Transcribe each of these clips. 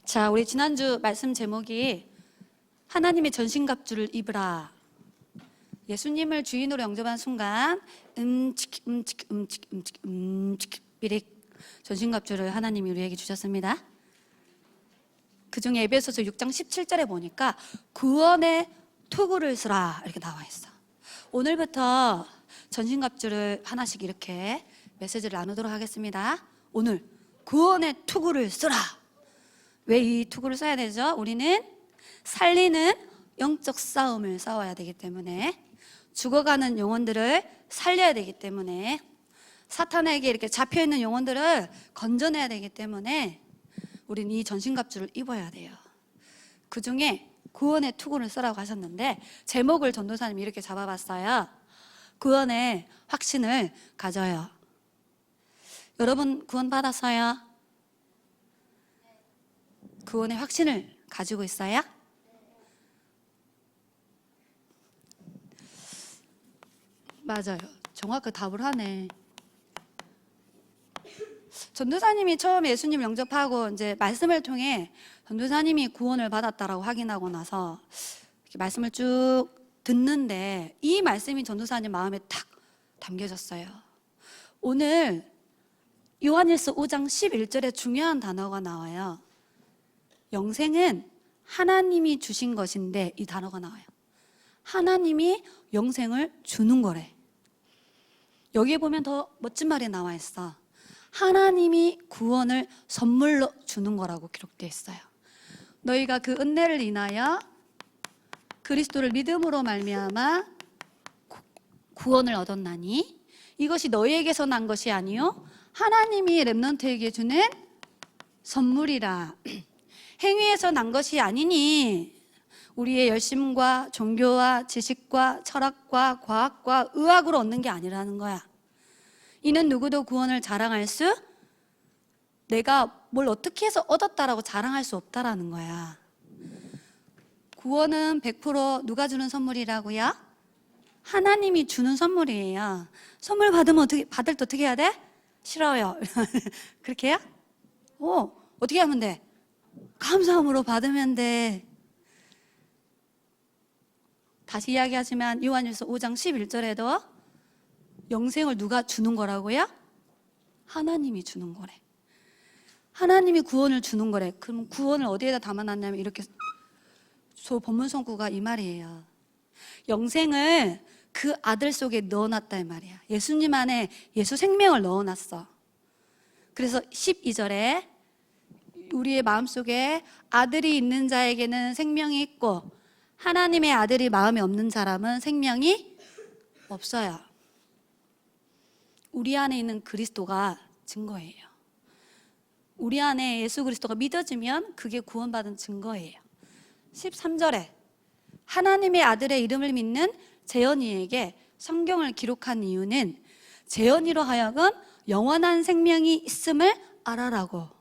자, 우리 지난주 말씀 제목이 하나님의 전신갑주를 입으라. 예수님을 주인으로 영접한 순간 비릭 전신갑주를 하나님이 우리에게 주셨습니다. 그 중에 에베소서 6장 17절에 보니까 구원의 투구를 쓰라 이렇게 나와 있어. 오늘부터 전신갑주를 하나씩 이렇게 메시지를 나누도록 하겠습니다. 오늘 구원의 투구를 쓰라. 왜 이 투구를 써야 되죠? 우리는 살리는 영적 싸움을 싸워야 되기 때문에, 죽어가는 영혼들을 살려야 되기 때문에, 사탄에게 이렇게 잡혀있는 영혼들을 건져내야 되기 때문에 우리는 이 전신갑주를 입어야 돼요. 그 중에 구원의 투구를 쓰라고 하셨는데 제목을 전도사님이 이렇게 잡아봤어요. 구원의 확신을 가져요. 여러분 구원 받았어요? 구원의 확신을 가지고 있어요? 맞아요. 정확하게 답을 하네. 전도사님이 처음 예수님 영접하고 이제 말씀을 통해 전도사님이 구원을 받았다라고 확인하고 나서 이렇게 말씀을 쭉 듣는데 이 말씀이 전도사님 마음에 탁 담겨졌어요. 오늘 요한일서 5장 11절에 중요한 단어가 나와요. 영생은 하나님이 주신 것인데, 이 단어가 나와요. 하나님이 영생을 주는 거래. 여기에 보면 더 멋진 말이 나와 있어. 하나님이 구원을 선물로 주는 거라고 기록되어 있어요. 너희가 그 은혜를 인하여 그리스도를 믿음으로 말미암아 구원을 얻었나니 이것이 너희에게서 난 것이 아니요 하나님이 렘넌트에게 주는 선물이라. 행위에서 난 것이 아니니 우리의 열심과 종교와 지식과 철학과 과학과 의학으로 얻는 게 아니라는 거야. 이는 누구도 구원을 자랑할 수, 내가 뭘 어떻게 해서 얻었다라고 자랑할 수 없다라는 거야. 구원은 100% 누가 주는 선물이라고요? 하나님이 주는 선물이에요. 선물 받으면 받을 때 어떻게 해야 돼? 싫어요. 그렇게 해요? 어떻게 하면 돼? 감사함으로 받으면 돼. 다시 이야기하지만 요한일서 5장 11절에도 영생을 누가 주는 거라고요? 하나님이 주는 거래. 하나님이 구원을 주는 거래. 그럼 구원을 어디에다 담아놨냐면 이렇게 본문 성구가 이 말이에요. 영생을 그 아들 속에 넣어놨다 이 말이야. 예수님 안에 예수 생명을 넣어놨어. 그래서 12절에 우리의 마음속에 아들이 있는 자에게는 생명이 있고 하나님의 아들이 마음에 없는 사람은 생명이 없어요. 우리 안에 있는 그리스도가 증거예요. 우리 안에 예수 그리스도가 믿어지면 그게 구원받은 증거예요. 13절에 하나님의 아들의 이름을 믿는 재현이에게 성경을 기록한 이유는 재현이로 하여금 영원한 생명이 있음을 알아라고.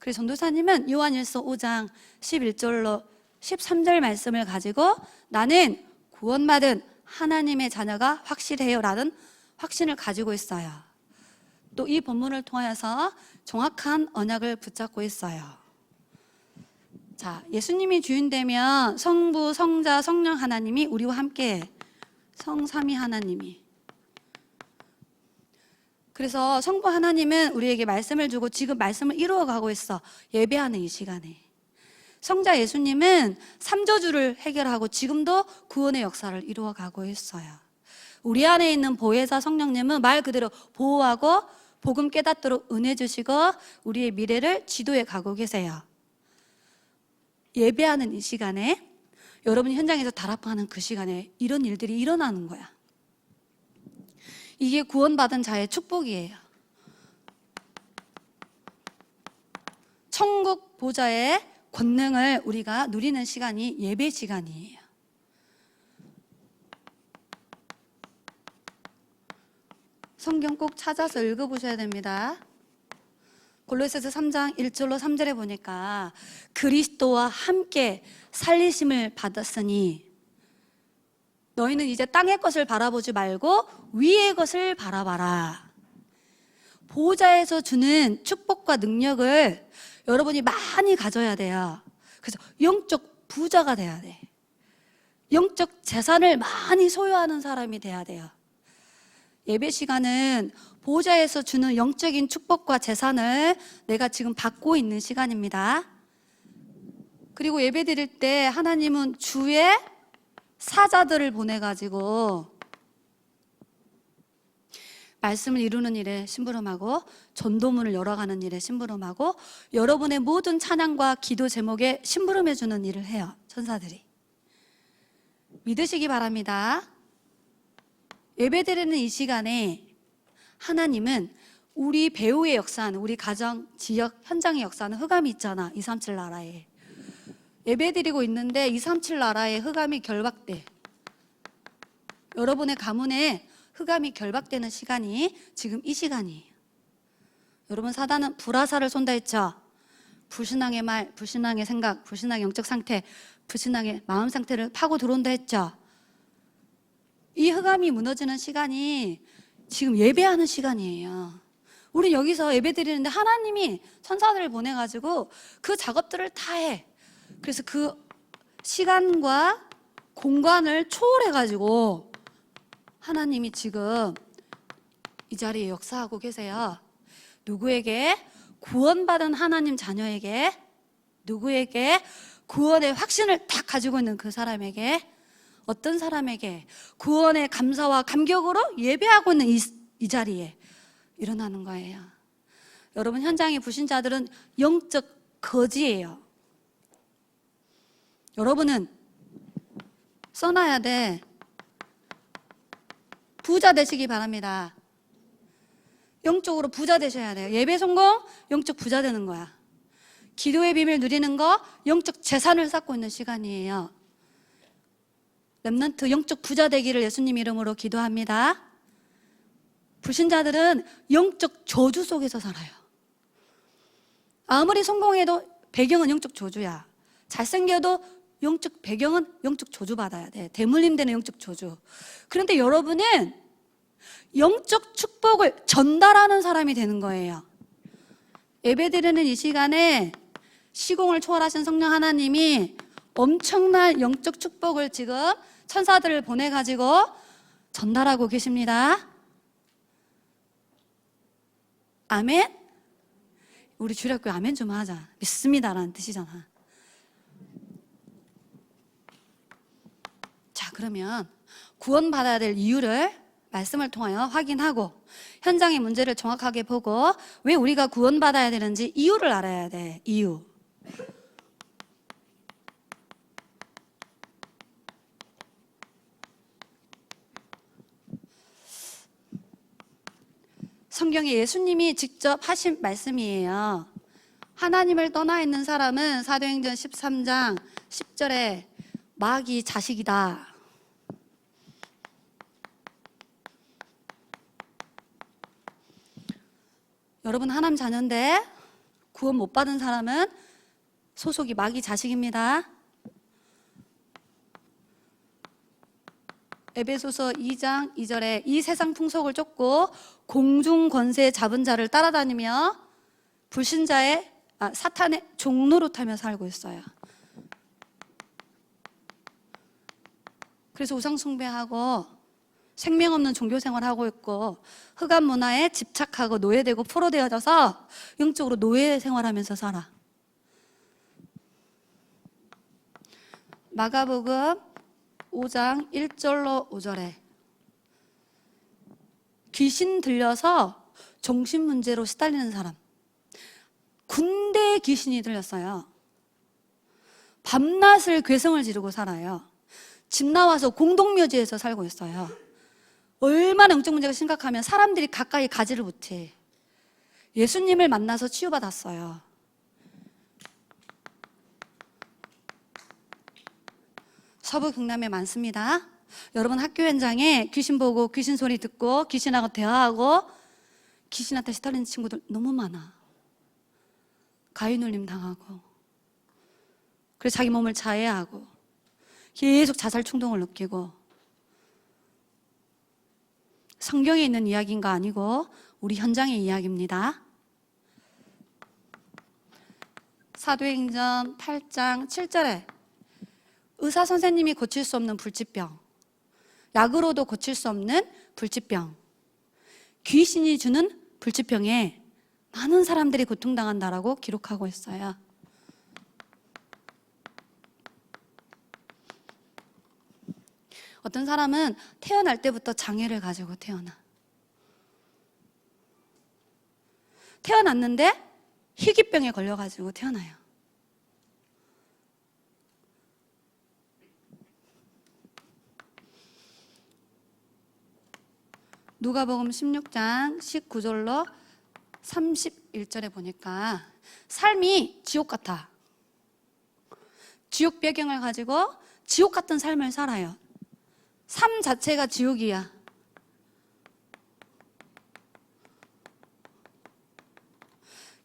그래서 전도사님은 요한일서 5장 11절로 13절 말씀을 가지고 나는 구원받은 하나님의 자녀가 확실해요 라는 확신을 가지고 있어요. 또 이 본문을 통하여서 정확한 언약을 붙잡고 있어요. 자, 예수님이 주인 되면 성부, 성자, 성령 하나님이 우리와 함께 성삼위 하나님이. 그래서 성부 하나님은 우리에게 말씀을 주고 지금 말씀을 이루어가고 있어. 예배하는 이 시간에. 성자 예수님은 삼저주를 해결하고 지금도 구원의 역사를 이루어가고 있어요. 우리 안에 있는 보혜사 성령님은 말 그대로 보호하고 복음 깨닫도록 은혜 주시고 우리의 미래를 지도해 가고 계세요. 예배하는 이 시간에, 여러분이 현장에서 다락방하는 그 시간에 이런 일들이 일어나는 거야. 이게 구원받은 자의 축복이에요. 천국 보좌의 권능을 우리가 누리는 시간이 예배 시간이에요. 성경 꼭 찾아서 읽어보셔야 됩니다. 골로새서 3장 1절로 3절에 보니까 그리스도와 함께 살리심을 받았으니 너희는 이제 땅의 것을 바라보지 말고 위의 것을 바라봐라. 보호자에서 주는 축복과 능력을 여러분이 많이 가져야 돼요. 그래서 영적 부자가 돼야 돼. 영적 재산을 많이 소유하는 사람이 돼야 돼요. 예배 시간은 보좌에서 주는 영적인 축복과 재산을 내가 지금 받고 있는 시간입니다. 그리고 예배 드릴 때 하나님은 주의 사자들을 보내가지고 말씀을 이루는 일에 심부름하고 전도문을 열어가는 일에 심부름하고 여러분의 모든 찬양과 기도 제목에 심부름해주는 일을 해요. 천사들이. 믿으시기 바랍니다. 예배드리는 이 시간에 하나님은 우리 배후의 역사는, 우리 가정, 지역, 현장의 역사는 흑암이 있잖아. 237 나라에. 예배드리고 있는데 237 나라에 흑암이 결박돼. 여러분의 가문에 흑암이 결박되는 시간이 지금 이 시간이에요. 여러분, 사단은 불화살을 쏜다 했죠. 불신앙의 말, 불신앙의 생각, 불신앙의 영적 상태, 불신앙의 마음 상태를 파고 들어온다 했죠. 이 흑암이 무너지는 시간이 지금 예배하는 시간이에요. 우리 여기서 예배 드리는데 하나님이 천사들을 보내가지고 그 작업들을 다 해. 그래서 그 시간과 공간을 초월해가지고 하나님이 지금 이 자리에 역사하고 계세요. 누구에게? 구원받은 하나님 자녀에게, 누구에게? 구원의 확신을 딱 가지고 있는 그 사람에게, 어떤 사람에게? 구원의 감사와 감격으로 예배하고 있는 이 자리에 일어나는 거예요. 여러분, 현장의 불신자들은 영적 거지예요. 여러분은 써놔야 돼. 부자 되시기 바랍니다. 영적으로 부자 되셔야 돼요. 예배 성공, 영적 부자 되는 거야. 기도의 비밀 누리는 거, 영적 재산을 쌓고 있는 시간이에요. 렘넌트 영적 부자 되기를 예수님 이름으로 기도합니다. 불신자들은 영적 저주 속에서 살아요. 아무리 성공해도 배경은 영적 저주야. 잘생겨도 영적 배경은 영적 저주 받아야 돼. 대물림 되는 영적 저주. 그런데 여러분은 영적 축복을 전달하는 사람이 되는 거예요. 예배드리는 이 시간에 시공을 초월하신 성령 하나님이 엄청난 영적 축복을 지금 천사들을 보내가지고 전달하고 계십니다. 아멘? 우리 주일학교에 아멘 좀 하자. 믿습니다라는 뜻이잖아. 자, 그러면 구원받아야 될 이유를 말씀을 통하여 확인하고 현장의 문제를 정확하게 보고 왜 우리가 구원받아야 되는지 이유를 알아야 돼. 이유. 성경에 예수님이 직접 하신 말씀이에요. 하나님을 떠나 있는 사람은 사도행전 13장 10절에 마귀 자식이다. 여러분, 하나님 자녀인데 구원 못 받은 사람은 소속이 마귀 자식입니다. 에베소서 2장 2절에 이 세상 풍속을 쫓고 공중 권세 잡은 자를 따라다니며 불신자의 사탄의 종노릇하며 살고 있어요. 그래서 우상 숭배하고 생명 없는 종교 생활하고 있고 흑암 문화에 집착하고 노예되고 포로되어져서 영적으로 노예 생활하면서 살아. 마가복음 5장 1절로 5절에 귀신 들려서 정신 문제로 시달리는 사람, 군대에 귀신이 들렸어요. 밤낮을 괴성을 지르고 살아요. 집 나와서 공동묘지에서 살고 있어요. 얼마나 영적 문제가 심각하면 사람들이 가까이 가지를 못해. 예수님을 만나서 치유받았어요. 서부 경남에 많습니다. 여러분, 학교 현장에 귀신 보고 귀신 소리 듣고 귀신하고 대화하고 귀신한테 시달리는 친구들 너무 많아. 가위눌림 당하고 그래서 자기 몸을 자해하고 계속 자살 충동을 느끼고. 성경에 있는 이야기인가 아니고 우리 현장의 이야기입니다. 사도행전 8장 7절에 의사 선생님이 고칠 수 없는 불치병, 약으로도 고칠 수 없는 불치병, 귀신이 주는 불치병에 많은 사람들이 고통당한다라고 기록하고 있어요. 어떤 사람은 태어날 때부터 장애를 가지고 태어났는데 희귀병에 걸려가지고 태어나요. 누가복음 16장 19절로 31절에 보니까 삶이 지옥 같아. 지옥 배경을 가지고 지옥 같은 삶을 살아요. 삶 자체가 지옥이야.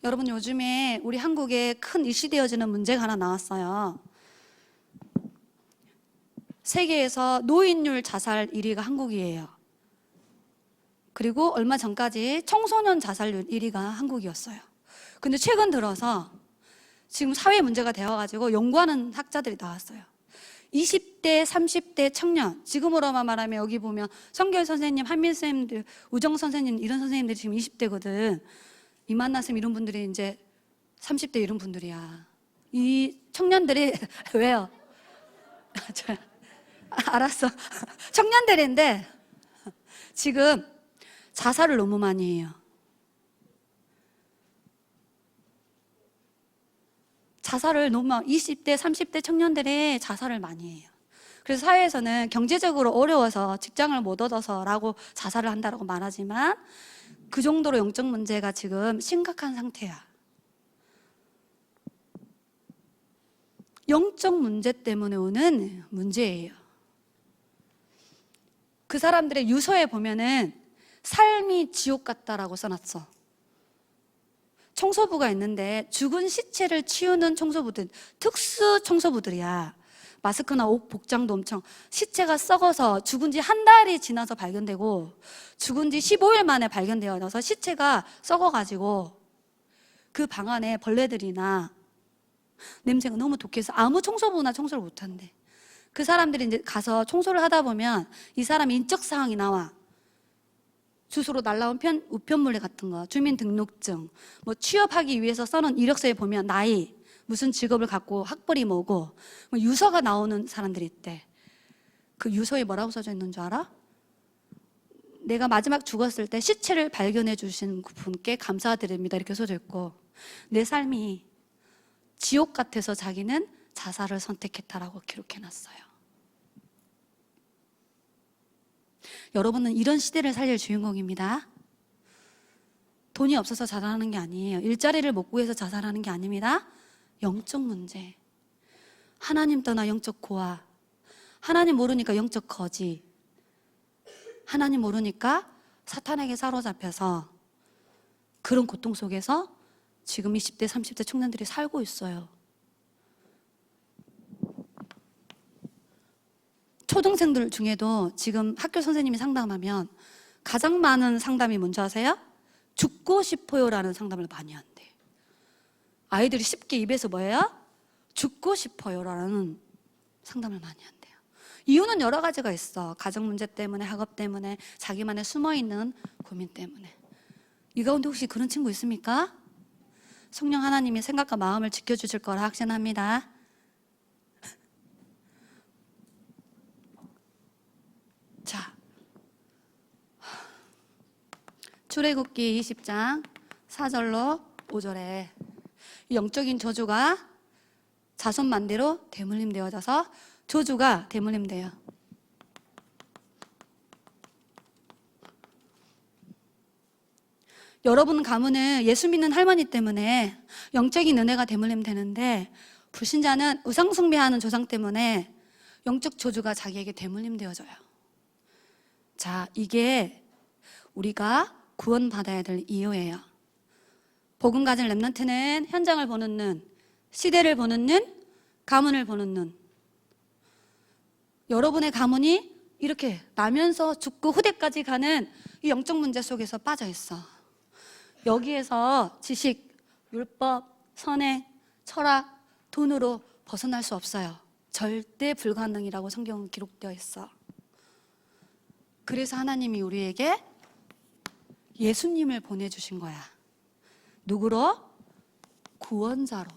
여러분, 요즘에 우리 한국에 큰 이슈되어지는 문제가 하나 나왔어요. 세계에서 노인율 자살 1위가 한국이에요. 그리고 얼마 전까지 청소년 자살률 1위가 한국이었어요. 근데 최근 들어서 지금 사회 문제가 되어가지고 연구하는 학자들이 나왔어요. 20대, 30대 청년, 지금으로만 말하면 여기 보면 성결 선생님, 한민 선생님들, 우정 선생님 이런 선생님들이 지금 20대거든. 이만나 쌤 이런 분들이 이제 30대 이런 분들이야. 이 청년들이 왜요? 알았어. 청년들인데 지금 자살을 너무 많이 해요. 자살을 너무 20대, 30대 청년들이 자살을 많이 해요. 그래서 사회에서는 경제적으로 어려워서 직장을 못 얻어서라고 자살을 한다고 말하지만 그 정도로 영적 문제가 지금 심각한 상태야. 영적 문제 때문에 오는 문제예요. 그 사람들의 유서에 보면은 삶이 지옥 같다라고 써놨어. 청소부가 있는데 죽은 시체를 치우는 청소부들, 특수 청소부들이야. 마스크나 옷, 복장도 엄청, 시체가 썩어서 죽은 지 한 달이 지나서 발견되고 죽은 지 15일 만에 발견되어서 시체가 썩어가지고 그 방 안에 벌레들이나 냄새가 너무 독해서 아무 청소부나 청소를 못한대. 그 사람들이 이제 가서 청소를 하다 보면 이 사람 인적사항이 나와. 주소로 날라온 우편물레 같은 거, 주민등록증, 뭐 취업하기 위해서 써놓은 이력서에 보면 나이, 무슨 직업을 갖고 학벌이 뭐고, 뭐 유서가 나오는 사람들이 있대. 그 유서에 뭐라고 써져 있는 줄 알아? 내가 마지막 죽었을 때 시체를 발견해 주신 분께 감사드립니다 이렇게 써져 있고, 내 삶이 지옥 같아서 자기는 자살을 선택했다라고 기록해놨어요. 여러분은 이런 시대를 살릴 주인공입니다. 돈이 없어서 자살하는 게 아니에요. 일자리를 못 구해서 자살하는 게 아닙니다. 영적 문제, 하나님 떠나 영적 고아, 하나님 모르니까 영적 거지, 하나님 모르니까 사탄에게 사로잡혀서 그런 고통 속에서 지금 20대, 30대 청년들이 살고 있어요. 초등생들 중에도 지금 학교 선생님이 상담하면 가장 많은 상담이 뭔지 아세요? 죽고 싶어요라는 상담을 많이 한대. 아이들이 쉽게 입에서 뭐예요? 죽고 싶어요라는 상담을 많이 한대요. 이유는 여러 가지가 있어. 가정 문제 때문에, 학업 때문에, 자기만의 숨어있는 고민 때문에. 이 가운데 혹시 그런 친구 있습니까? 성령 하나님이 생각과 마음을 지켜주실 거라 확신합니다. 자, 출애굽기 20장 4절로 5절에 영적인 저주가 자손 만대로 대물림 되어져서 저주가 대물림 돼요. 여러분 가문은 예수 믿는 할머니 때문에 영적인 은혜가 대물림 되는데, 불신자는 우상 숭배하는 조상 때문에 영적 저주가 자기에게 대물림 되어져요. 자, 이게 우리가 구원받아야 될 이유예요. 복음 가진 렘넌트는 현장을 보는 눈, 시대를 보는 눈, 가문을 보는 눈. 여러분의 가문이 이렇게 나면서 죽고 후대까지 가는 이 영적 문제 속에서 빠져 있어. 여기에서 지식, 율법, 선행, 철학, 돈으로 벗어날 수 없어요. 절대 불가능이라고 성경은 기록되어 있어. 그래서 하나님이 우리에게 예수님을 보내주신 거야. 누구로? 구원자로.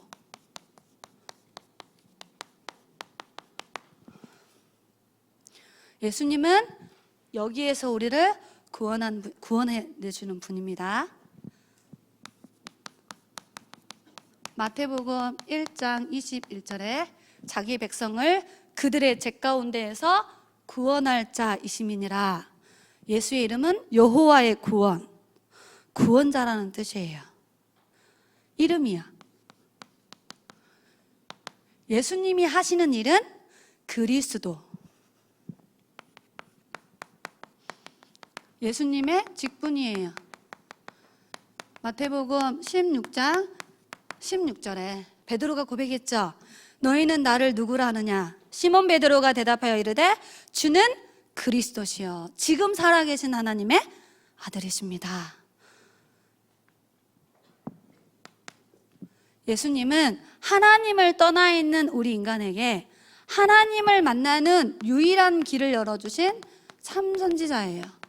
예수님은 여기에서 우리를 구원해 내주는 분입니다. 마태복음 1장 21절에 자기 백성을 그들의 죄 가운데에서 구원할 자이심이니라. 예수의 이름은 여호와의 구원, 구원자라는 뜻이에요. 이름이야. 예수님이 하시는 일은 그리스도. 예수님의 직분이에요. 마태복음 16장 16절에 베드로가 고백했죠. 너희는 나를 누구라 하느냐? 시몬 베드로가 대답하여 이르되 주는 그리스도시요 지금 살아계신 하나님의 아들이십니다. 예수님은 하나님을 떠나 있는 우리 인간에게 하나님을 만나는 유일한 길을 열어주신 참 선지자예요.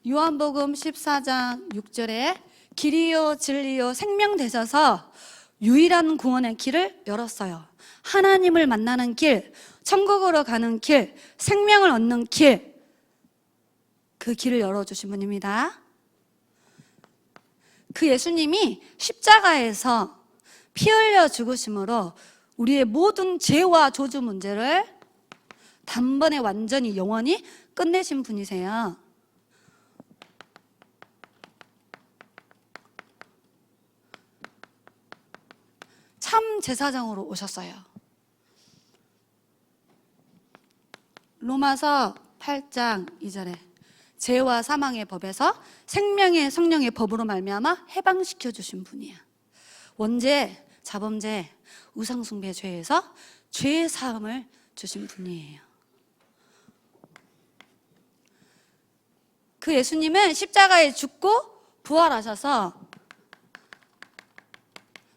요한복음 14장 6절에 길이요 진리요 생명 되셔서 유일한 구원의 길을 열었어요. 하나님을 만나는 길, 천국으로 가는 길, 생명을 얻는 길, 그 길을 열어주신 분입니다. 그 예수님이 십자가에서 피 흘려 죽으심으로 우리의 모든 죄와 저주 문제를 단번에 완전히 영원히 끝내신 분이세요. 참 제사장으로 오셨어요. 로마서 8장 2절에 죄와 사망의 법에서 생명의 성령의 법으로 말미암아 해방시켜 주신 분이야. 원죄, 자범죄, 우상숭배 죄에서 죄의 사함을 주신 분이에요. 그 예수님은 십자가에 죽고 부활하셔서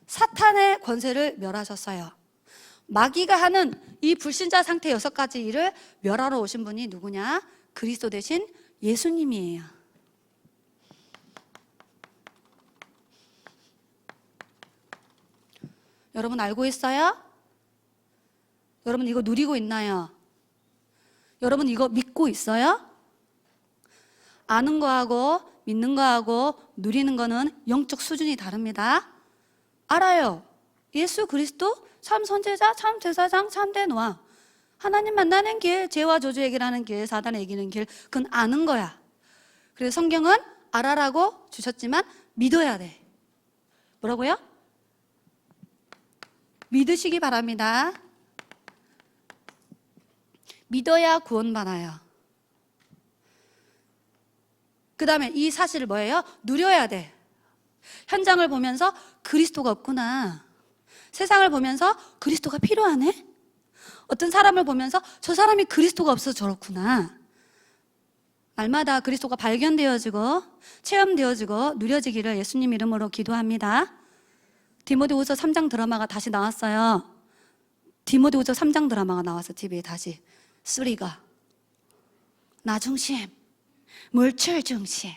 사탄의 권세를 멸하셨어요. 마귀가 하는 이 불신자 상태 6가지 일을 멸하러 오신 분이 누구냐? 그리스도 대신 예수님이에요. 여러분 알고 있어요? 여러분 이거 누리고 있나요? 여러분 이거 믿고 있어요? 아는 거하고 믿는 거하고 누리는 거는 영적 수준이 다릅니다. 알아요. 예수 그리스도 참 선지자, 참 제사장, 참 대노아. 하나님 만나는 길, 죄와 저주 해결하는 길, 사단을 이기는 길, 그건 아는 거야. 그래서 성경은 알아라고 주셨지만 믿어야 돼. 뭐라고요? 믿으시기 바랍니다. 믿어야 구원받아요. 그 다음에 이 사실을 뭐예요? 누려야 돼. 현장을 보면서 그리스도가 없구나. 세상을 보면서 그리스도가 필요하네. 어떤 사람을 보면서 저 사람이 그리스도가 없어서 저렇구나. 날마다 그리스도가 발견되어지고 체험되어지고 누려지기를 예수님 이름으로 기도합니다. 디모데후서 3장 드라마가 다시 나왔어요. 디모데후서 3장 드라마가 나와서 TV에 다시 3가 나 중심, 물질 중심,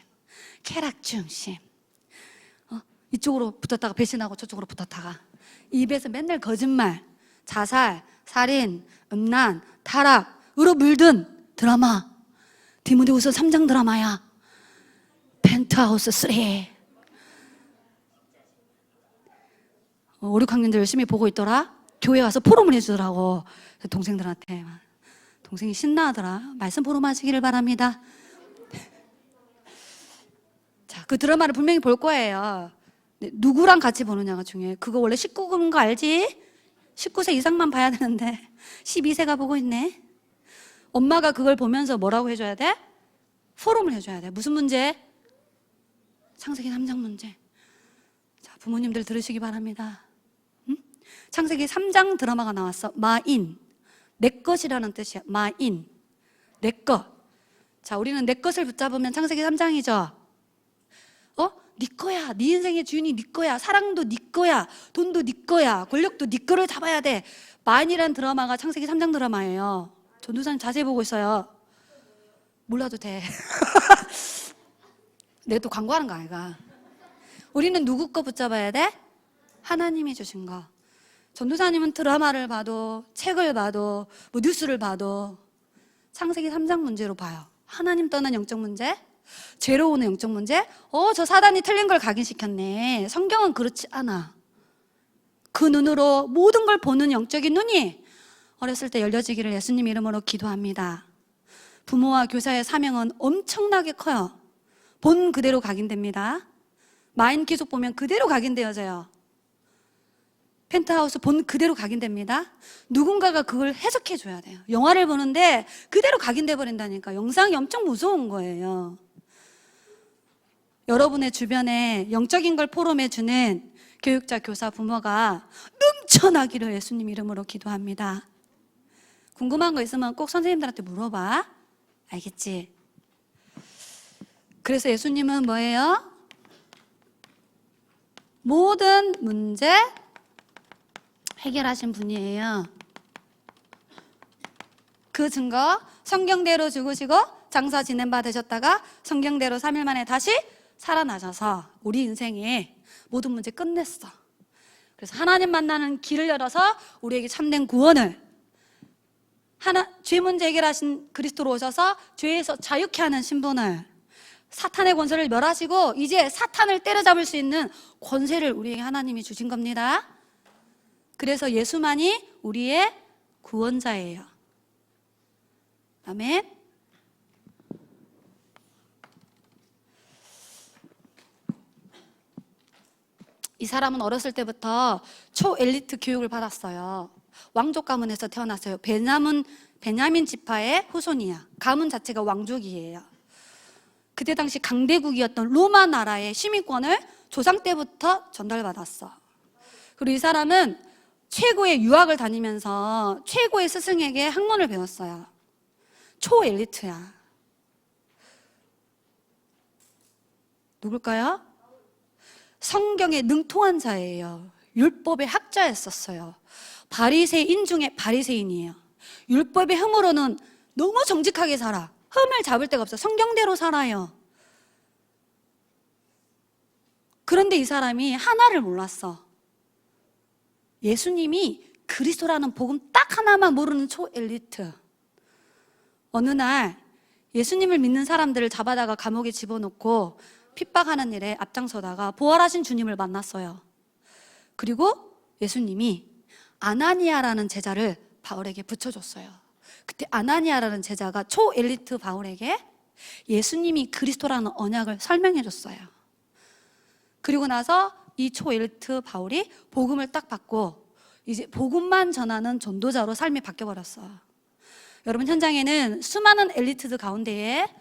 쾌락 중심. 이쪽으로 붙었다가 배신하고 저쪽으로 붙었다가 입에서 맨날 거짓말, 자살, 살인, 음란, 타락으로 물든 드라마. 디모데후서 3장 드라마야. 펜트하우스 3. 5, 6학년들 열심히 보고 있더라. 교회 와서 포럼을 해주더라고. 동생들한테. 동생이 신나하더라. 말씀 포럼 하시기를 바랍니다. 자, 그 드라마를 분명히 볼 거예요. 누구랑 같이 보느냐가 중요해. 그거 원래 19금인 거 알지? 19세 이상만 봐야 되는데 12세가 보고 있네. 엄마가 그걸 보면서 뭐라고 해줘야 돼? 포럼을 해줘야 돼. 무슨 문제? 창세기 3장 문제. 자, 부모님들 들으시기 바랍니다. 응? 창세기 3장 드라마가 나왔어. 마인. 내 것이라는 뜻이야. 마인. 내 것. 자, 우리는 내 것을 붙잡으면 창세기 3장이죠. 네 거야. 네 인생의 주인이 네 거야. 사랑도 네 거야. 돈도 네 거야. 권력도 네 거를 잡아야 돼. 마인이란 드라마가 창세기 3장 드라마예요. 전도사님 자세히 보고 있어요. 몰라도 돼. 내가 또 광고하는 거 아이가. 우리는 누구 거 붙잡아야 돼? 하나님이 주신 거. 전도사님은 드라마를 봐도 책을 봐도 뭐 뉴스를 봐도 창세기 3장 문제로 봐요. 하나님 떠난 영적 문제, 죄로 오는 영적 문제. 저 사단이 틀린 걸 각인시켰네. 성경은 그렇지 않아. 그 눈으로 모든 걸 보는 영적인 눈이 어렸을 때 열려지기를 예수님 이름으로 기도합니다. 부모와 교사의 사명은 엄청나게 커요. 본 그대로 각인됩니다. 마인 기속 보면 그대로 각인되어져요. 펜트하우스 본 그대로 각인됩니다. 누군가가 그걸 해석해 줘야 돼요. 영화를 보는데 그대로 각인돼 버린다니까. 영상이 엄청 무서운 거예요. 여러분의 주변에 영적인 걸 포럼해 주는 교육자, 교사, 부모가 넘쳐나기를 예수님 이름으로 기도합니다. 궁금한 거 있으면 꼭 선생님들한테 물어봐. 알겠지? 그래서 예수님은 뭐예요? 모든 문제 해결하신 분이에요. 그 증거, 성경대로 죽으시고 장사 지낸 바 되셨다가 성경대로 3일 만에 다시 살아나셔서 우리 인생에 모든 문제 끝냈어. 그래서 하나님 만나는 길을 열어서 우리에게 참된 구원을, 죄 문제 해결하신 그리스도로 오셔서 죄에서 자유케 하는 신분을, 사탄의 권세를 멸하시고 이제 사탄을 때려잡을 수 있는 권세를 우리에게 하나님이 주신 겁니다. 그래서 예수만이 우리의 구원자예요. 아멘. 이 사람은 어렸을 때부터 초엘리트 교육을 받았어요. 왕족 가문에서 태어났어요. 베냐민 지파의 후손이야. 가문 자체가 왕족이에요. 그때 당시 강대국이었던 로마 나라의 시민권을 조상 때부터 전달받았어. 그리고 이 사람은 최고의 유학을 다니면서 최고의 스승에게 학문을 배웠어요. 초엘리트야. 누굴까요? 성경에 능통한 자예요. 율법의 학자였었어요. 바리새인 중에 바리새인이에요. 율법의 흠으로는 너무 정직하게 살아. 흠을 잡을 데가 없어. 성경대로 살아요. 그런데 이 사람이 하나를 몰랐어. 예수님이 그리스도라는 복음 딱 하나만 모르는 초엘리트. 어느 날 예수님을 믿는 사람들을 잡아다가 감옥에 집어넣고 핍박하는 일에 앞장서다가 부활하신 주님을 만났어요. 그리고 예수님이 아나니아라는 제자를 바울에게 붙여줬어요. 그때 아나니아라는 제자가 초엘리트 바울에게 예수님이 그리스도라는 언약을 설명해 줬어요. 그리고 나서 이 초엘리트 바울이 복음을 딱 받고 이제 복음만 전하는 전도자로 삶이 바뀌어버렸어. 여러분, 현장에는 수많은 엘리트들 가운데에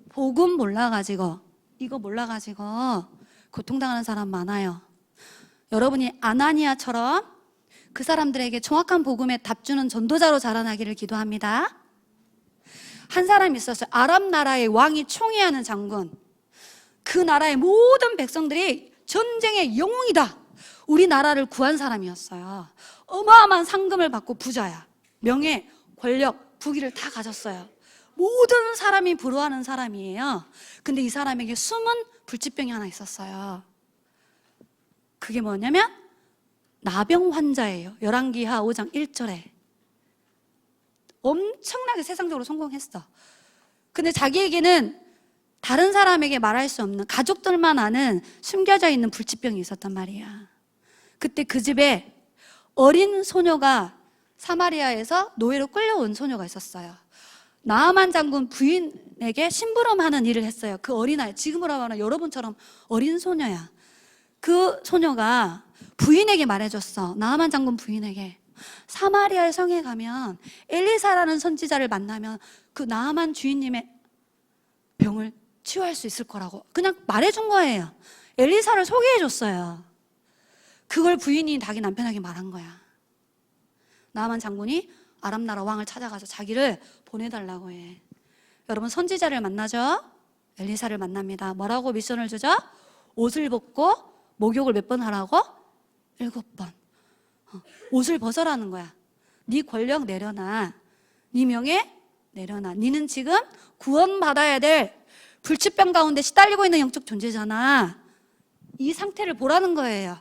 복음 몰라가지고 이거 몰라가지고 고통당하는 사람 많아요. 여러분이 아나니아처럼 그 사람들에게 정확한 복음에 답주는 전도자로 자라나기를 기도합니다. 한 사람이 있었어요. 아람 나라의 왕이 총애하는 장군. 그 나라의 모든 백성들이 전쟁의 영웅이다, 우리나라를 구한 사람이었어요. 어마어마한 상금을 받고 부자야. 명예, 권력, 부귀를 다 가졌어요. 모든 사람이 부러워하는 사람이에요. 근데 이 사람에게 숨은 불치병이 하나 있었어요. 그게 뭐냐면 나병 환자예요. 열왕기하 5장 1절에 엄청나게 세상적으로 성공했어. 근데 자기에게는 다른 사람에게 말할 수 없는, 가족들만 아는 숨겨져 있는 불치병이 있었단 말이야. 그때 그 집에 어린 소녀가, 사마리아에서 노예로 끌려온 소녀가 있었어요. 나아만 장군 부인에게 심부름하는 일을 했어요. 그 어린아이, 지금으로 말하면 여러분처럼 어린 소녀야. 그 소녀가 부인에게 말해줬어. 나아만 장군 부인에게, 사마리아의 성에 가면 엘리사라는 선지자를 만나면 그 나아만 주인님의 병을 치유할 수 있을 거라고 그냥 말해준 거예요. 엘리사를 소개해줬어요. 그걸 부인이 자기 남편에게 말한 거야. 나아만 장군이 아람 나라 왕을 찾아가서 자기를 보내달라고 해. 여러분, 선지자를 만나죠? 엘리사를 만납니다. 뭐라고 미션을 주죠? 옷을 벗고 목욕을 몇 번 하라고? 7번. 옷을 벗어라는 거야. 네 권력 내려놔. 네 명예 내려놔. 네는 지금 구원받아야 될 불치병 가운데 시달리고 있는 영적 존재잖아. 이 상태를 보라는 거예요.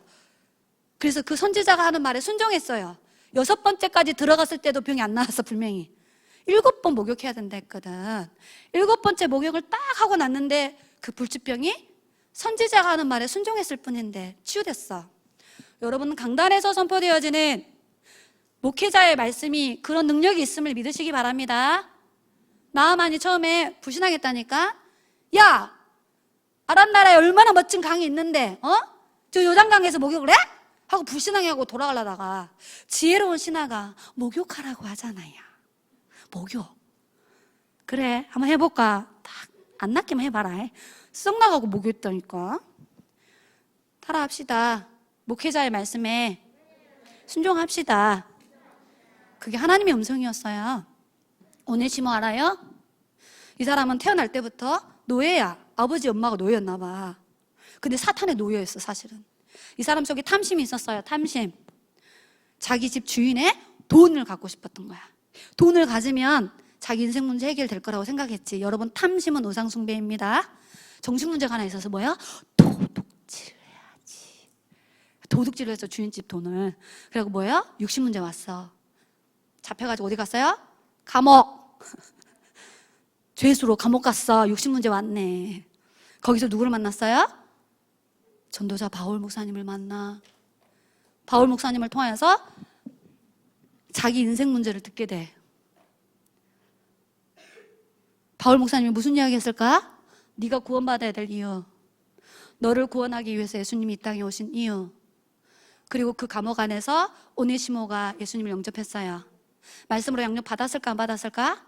그래서 그 선지자가 하는 말에 순종했어요. 6번째까지 들어갔을 때도 병이 안 나왔어. 분명히 7번 목욕해야 된다 했거든. 7번째 목욕을 딱 하고 났는데 그 불치병이 선지자가 하는 말에 순종했을 뿐인데 치유됐어. 여러분, 강단에서 선포되어지는 목회자의 말씀이 그런 능력이 있음을 믿으시기 바랍니다. 나아만이 처음에 불신하겠다니까, 야, 아람 나라에 얼마나 멋진 강이 있는데 저 요단강에서 목욕을 해? 하고 불신하게 하고 돌아가려다가 지혜로운 신하가 목욕하라고 하잖아요. 목욕. 그래, 한번 해볼까? 딱 안 낫기만 해봐라. 썩 나가고 목욕했다니까. 따라합시다. 목회자의 말씀에 순종합시다. 그게 하나님의 음성이었어요. 오네시모 알아요? 이 사람은 태어날 때부터 노예야. 아버지 엄마가 노예였나 봐. 근데 사탄의 노예였어. 사실은 이 사람 속에 탐심이 있었어요. 탐심. 자기 집 주인의 돈을 갖고 싶었던 거야. 돈을 가지면 자기 인생 문제 해결될 거라고 생각했지. 여러분, 탐심은 우상 숭배입니다. 정신 문제가 하나 있어서 뭐야? 도둑질을 해야지. 도둑질을 해서 주인집 돈을. 그리고 뭐야? 육신 문제 왔어. 잡혀가지고 어디 갔어요? 감옥. 죄수로 감옥 갔어. 육신 문제 왔네. 거기서 누구를 만났어요? 전도자 바울 목사님을 만나. 바울 목사님을 통하여서 자기 인생 문제를 듣게 돼. 바울 목사님이 무슨 이야기 했을까? 네가 구원받아야 될 이유, 너를 구원하기 위해서 예수님이 이 땅에 오신 이유, 그리고 그 감옥 안에서 오네시모가 예수님을 영접했어요. 말씀으로 양육 받았을까 안 받았을까?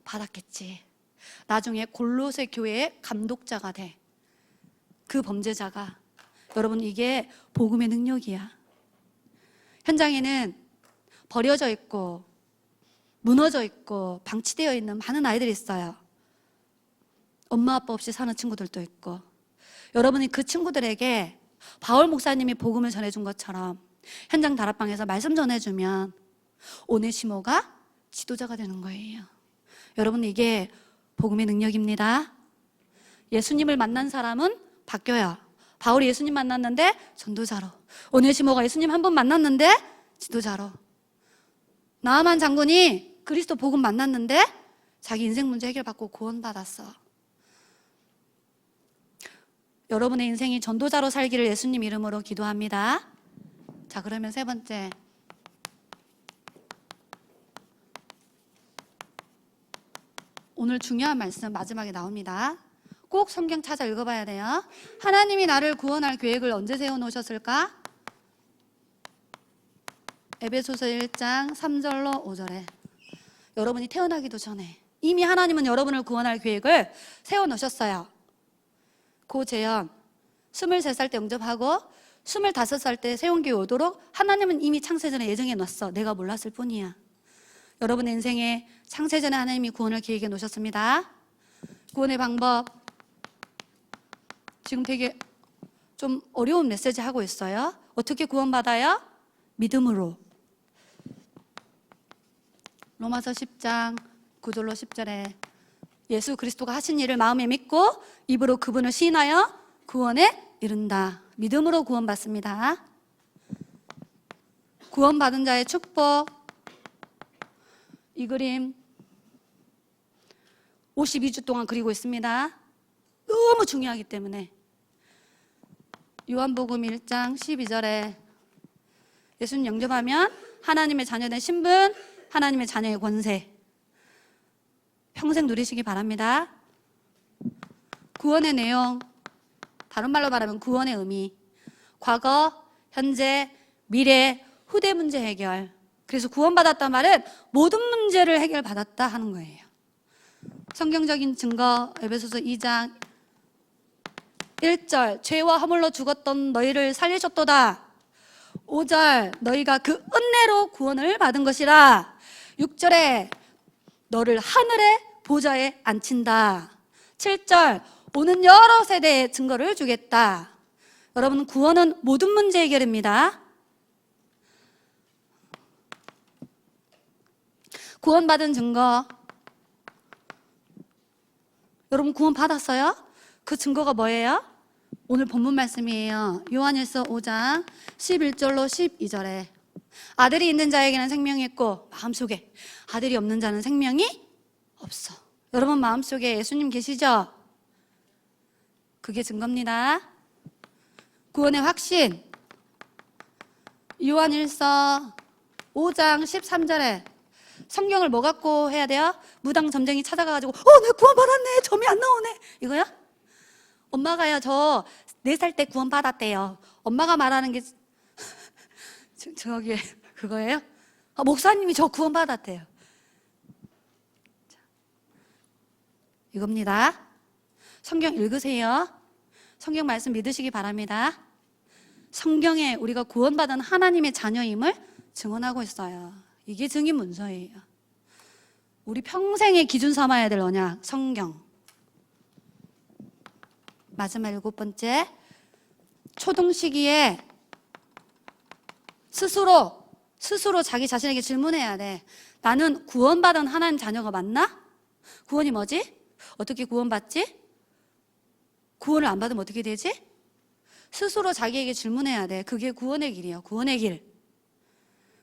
받았겠지. 나중에 골로새 교회의 감독자가 돼. 그 범죄자가. 여러분, 이게 복음의 능력이야. 현장에는 버려져 있고 무너져 있고 방치되어 있는 많은 아이들이 있어요. 엄마 아빠 없이 사는 친구들도 있고. 여러분이 그 친구들에게 바울 목사님이 복음을 전해준 것처럼 현장 다락방에서 말씀 전해주면 오네시모가 지도자가 되는 거예요. 여러분, 이게 복음의 능력입니다. 예수님을 만난 사람은 바뀌어요. 바울이 예수님 만났는데 전도자로, 오네시모가 예수님 한 번 만났는데 지도자로, 나아만 장군이 그리스도 복음 만났는데 자기 인생 문제 해결받고 구원받았어. 여러분의 인생이 전도자로 살기를 예수님 이름으로 기도합니다. 자, 그러면 세 번째, 오늘 중요한 말씀 마지막에 나옵니다. 꼭 성경 찾아 읽어봐야 돼요. 하나님이 나를 구원할 계획을 언제 세워놓으셨을까? 에베소서 1장 3절로 5절에 여러분이 태어나기도 전에 이미 하나님은 여러분을 구원할 계획을 세워놓으셨어요. 고재현 23살 때 영접하고 25살 때 세운교회 오도록 하나님은 이미 창세전에 예정해놨어. 내가 몰랐을 뿐이야. 여러분의 인생에 창세전에 하나님이 구원을 계획해 놓으셨습니다. 구원의 방법, 지금 되게 좀 어려운 메시지 하고 있어요. 어떻게 구원받아요? 믿음으로. 로마서 10장 9절로 10절에 예수 그리스도가 하신 일을 마음에 믿고 입으로 그분을 시인하여 구원에 이른다. 믿음으로 구원받습니다. 구원받은 자의 축복. 이 그림 52주 동안 그리고 있습니다. 너무 중요하기 때문에. 요한복음 1장 12절에 예수님 영접하면 하나님의 자녀된 신분, 하나님의 자녀의 권세 평생 누리시기 바랍니다. 구원의 내용, 다른 말로 말하면 구원의 의미, 과거, 현재, 미래, 후대 문제 해결. 그래서 구원받았단 말은 모든 문제를 해결받았다 하는 거예요. 성경적인 증거, 에베소서 2장 1절, 죄와 허물로 죽었던 너희를 살리셨도다. 5절, 너희가 그 은혜로 구원을 받은 것이라. 6절에 너를 하늘의 보좌에 앉힌다. 7절, 오는 여러 세대의 증거를 주겠다. 여러분, 구원은 모든 문제 해결입니다. 구원받은 증거. 여러분 구원 받았어요? 그 증거가 뭐예요? 오늘 본문 말씀이에요. 요한일서 5장 11절로 12절에 아들이 있는 자에게는 생명이 있고 마음속에 아들이 없는 자는 생명이 없어. 여러분 마음속에 예수님 계시죠? 그게 증거입니다. 구원의 확신. 요한일서 5장 13절에 성경을 뭐 갖고 해야 돼요? 무당 점쟁이 찾아가가지고 내 구원 받았네. 점이 안 나오네. 이거야? 엄마가요 저 4살 때 구원 받았대요. 엄마가 말하는 게 저기 그거예요? 목사님이 저 구원 받았대요. 이겁니다. 성경 읽으세요. 성경 말씀 믿으시기 바랍니다. 성경에 우리가 구원받은 하나님의 자녀임을 증언하고 있어요. 이게 증인 문서예요. 우리 평생의 기준 삼아야 될 언약, 성경. 마지막 7번째, 초등 시기에 스스로 자기 자신에게 질문해야 돼. 나는 구원받은 하나님 자녀가 맞나? 구원이 뭐지? 어떻게 구원받지? 구원을 안 받으면 어떻게 되지? 스스로 자기에게 질문해야 돼. 그게 구원의 길이에요. 구원의 길.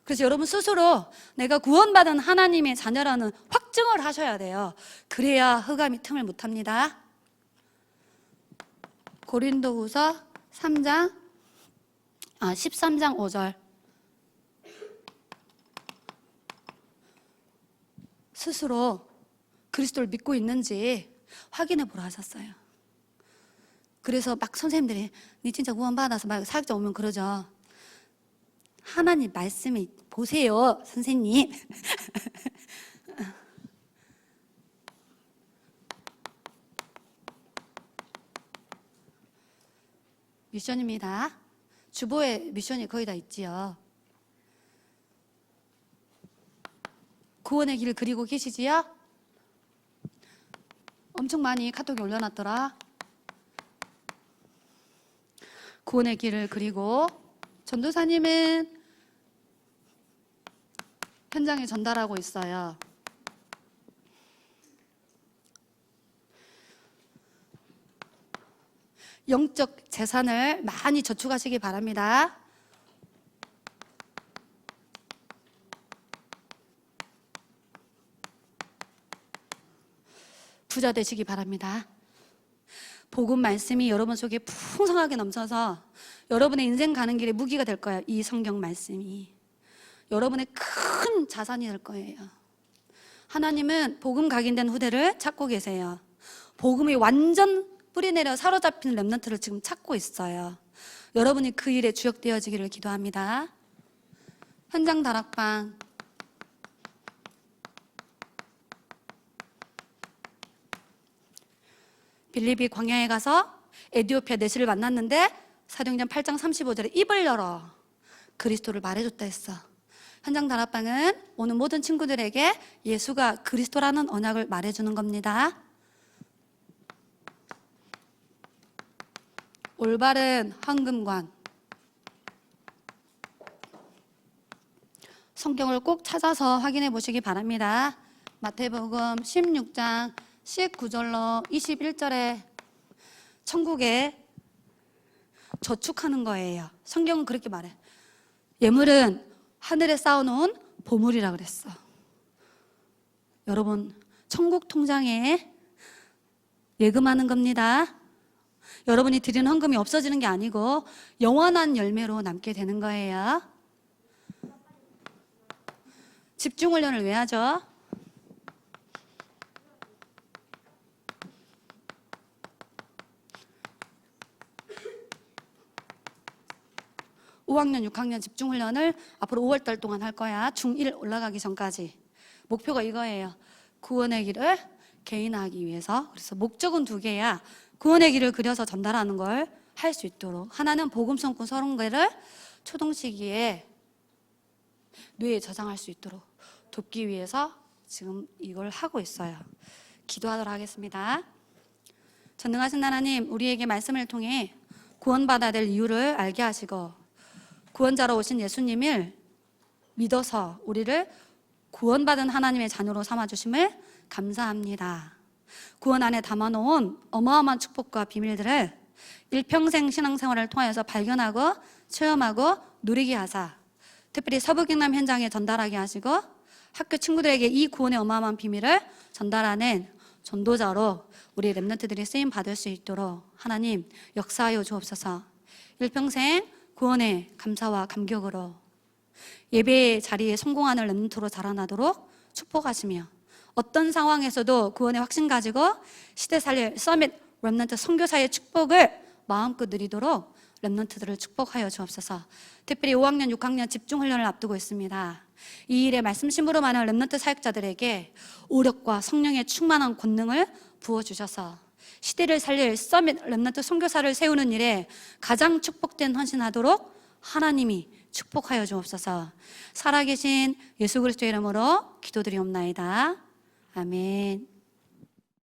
그래서 여러분 스스로 내가 구원받은 하나님의 자녀라는 확증을 하셔야 돼요. 그래야 흑암이 틈을 못합니다. 고린도후서 13장 5절. 스스로 그리스도를 믿고 있는지 확인해 보라 하셨어요. 그래서 막 선생님들이 니 진짜 구원받아서 막 사역자 오면 그러죠. 하나님 말씀이 보세요, 선생님. 미션입니다. 주보에 미션이 거의 다 있지요. 구원의 길을 그리고 계시지요? 엄청 많이 카톡에 올려놨더라. 구원의 길을 그리고 전도사님은 현장에 전달하고 있어요. 영적 재산을 많이 저축하시기 바랍니다. 부자 되시기 바랍니다. 복음 말씀이 여러분 속에 풍성하게 넘쳐서 여러분의 인생 가는 길에 무기가 될 거예요. 이 성경 말씀이 여러분의 큰 자산이 될 거예요. 하나님은 복음 각인된 후대를 찾고 계세요. 복음이 완전 뿌리내려 사로잡힌 렘넌트를 지금 찾고 있어요. 여러분이 그 일에 주역되어지기를 기도합니다. 현장 다락방. 빌립이 광야에 가서 에디오피아 내시를 만났는데 사도행전 8장 35절에 입을 열어 그리스도를 말해줬다 했어. 현장 다락방은 오는 모든 친구들에게 예수가 그리스도라는 언약을 말해주는 겁니다. 올바른 헌금관. 성경을 꼭 찾아서 확인해 보시기 바랍니다. 마태복음 16장 19절로 21절에 천국에 저축하는 거예요. 성경은 그렇게 말해. 예물은 하늘에 쌓아놓은 보물이라 그랬어. 여러분, 천국 통장에 예금하는 겁니다. 여러분이 드리는 헌금이 없어지는 게 아니고 영원한 열매로 남게 되는 거예요. 집중훈련을 왜 하죠? (5학년) (6학년) 집중훈련을 앞으로 5월달 동안 할 거야. 중1 올라가기 전까지. 목표가 이거예요. 구원의 길을 개인화하기 위해서. 그래서 목적은 2개야. 구원의 길을 그려서 전달하는 걸 할 수 있도록. 하나는 복음 성권 30개를 초등 시기에 뇌에 저장할 수 있도록 돕기 위해서 지금 이걸 하고 있어요. 기도하도록 하겠습니다. 전능하신 하나님, 우리에게 말씀을 통해 구원받아야 될 이유를 알게 하시고 구원자로 오신 예수님을 믿어서 우리를 구원받은 하나님의 자녀로 삼아주심을 감사합니다. 구원 안에 담아놓은 어마어마한 축복과 비밀들을 일평생 신앙생활을 통해서 발견하고 체험하고 누리게 하사 특별히 서부경남 현장에 전달하게 하시고 학교 친구들에게 이 구원의 어마어마한 비밀을 전달하는 전도자로 우리 렘넌트들이 쓰임 받을 수 있도록 하나님 역사하여 주옵소서. 일평생 구원의 감사와 감격으로 예배의 자리에 성공하는 렘넌트로 자라나도록 축복하시며 어떤 상황에서도 구원의 확신 가지고 시대 살릴 서밋 렘넌트 선교사의 축복을 마음껏 누리도록 렘넌트들을 축복하여 주옵소서. 특별히 5학년, 6학년 집중훈련을 앞두고 있습니다. 이 일에 말씀심으로 많은 렘넌트 사역자들에게 오력과 성령의 충만한 권능을 부어주셔서 시대를 살릴 서밋 렘넌트 선교사를 세우는 일에 가장 축복된 헌신하도록 하나님이 축복하여 주옵소서. 살아계신 예수 그리스도의 이름으로 기도드리옵나이다. 아멘.